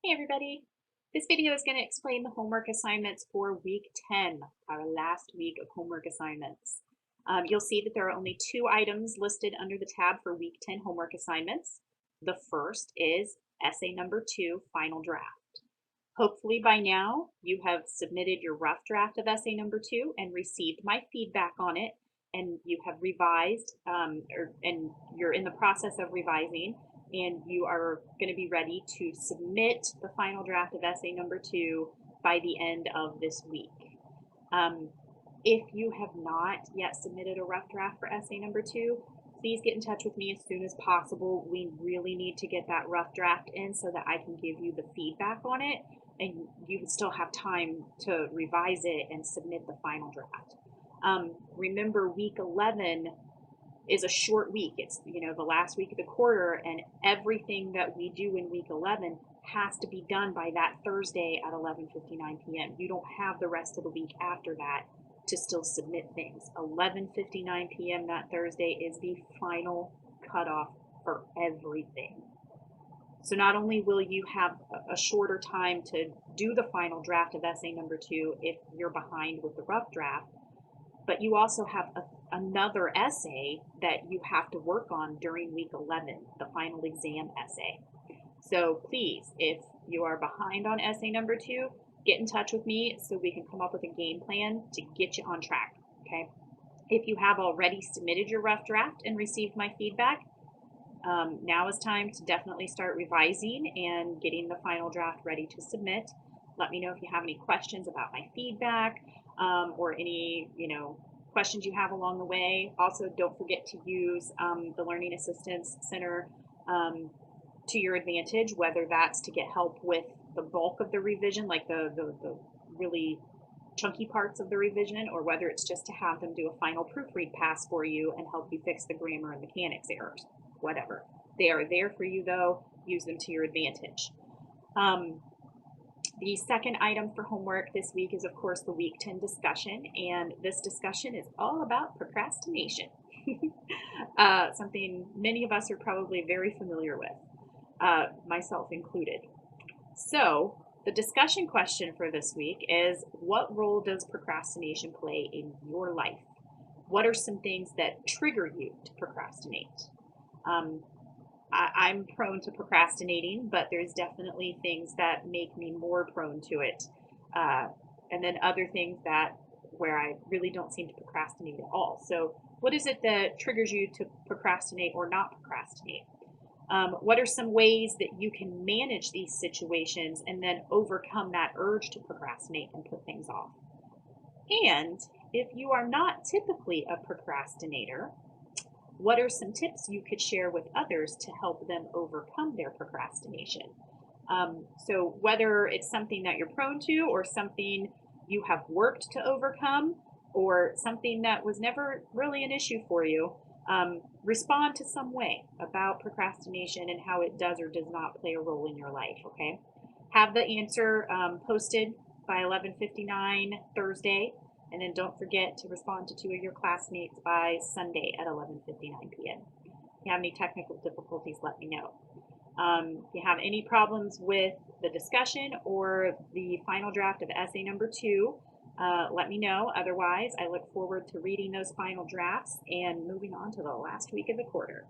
Hey everybody! This video is going to explain the homework assignments for week 10, our last week of homework assignments. You'll see that there are only 2 items listed under the tab for week 10 homework assignments. The first is essay number 2, final draft. Hopefully by now you have submitted your rough draft of essay number 2 and received my feedback on it, and you have revised and you're in the process of revising, and you are going to be ready to submit the final draft of essay number 2 by the end of this week. If you have not yet submitted a rough draft for essay number 2, please get in touch with me as soon as possible. We really need to get that rough draft in so that I can give you the feedback on it, and you still have time to revise it and submit the final draft. Remember, week 11 is a short week. It's, the last week of the quarter, and everything that we do in week 11 has to be done by that Thursday at 11:59 p.m. You don't have the rest of the week after that to still submit things. 11:59 p.m. that Thursday is the final cutoff for everything. So not only will you have a shorter time to do the final draft of essay number 2 if you're behind with the rough draft, but you also have another essay that you have to work on during week 11, the final exam essay. So please, if you are behind on essay number 2, get in touch with me so we can come up with a game plan to get you on track, okay? If you have already submitted your rough draft and received my feedback, now is time to definitely start revising and getting the final draft ready to submit. Let me know if you have any questions about my feedback, or any, questions you have along the way. Also, don't forget to use the Learning Assistance Center to your advantage, whether that's to get help with the bulk of the revision, like the really chunky parts of the revision, or whether it's just to have them do a final proofread pass for you and help you fix the grammar and mechanics errors. Whatever. They are there for you, though. Use them to your advantage. The second item for homework this week is, of course, the week 10 discussion, and this discussion is all about procrastination. Something many of us are probably very familiar with, myself included. So the discussion question for this week is, what role does procrastination play in your life? What are some things that trigger you to procrastinate? I'm prone to procrastinating, but there's definitely things that make me more prone to it. And then other things where I really don't seem to procrastinate at all. So what is it that triggers you to procrastinate or not procrastinate? What are some ways that you can manage these situations and then overcome that urge to procrastinate and put things off? And if you are not typically a procrastinator, what are some tips you could share with others to help them overcome their procrastination? So whether it's something that you're prone to, or something you have worked to overcome, or something that was never really an issue for you, respond to some way about procrastination and how it does or does not play a role in your life, okay? Have the answer posted by 11:59 Thursday. And then don't forget to respond to 2 of your classmates by Sunday at 11:59 p.m. If you have any technical difficulties, let me know. If you have any problems with the discussion or the final draft of essay number 2, let me know. Otherwise, I look forward to reading those final drafts and moving on to the last week of the quarter.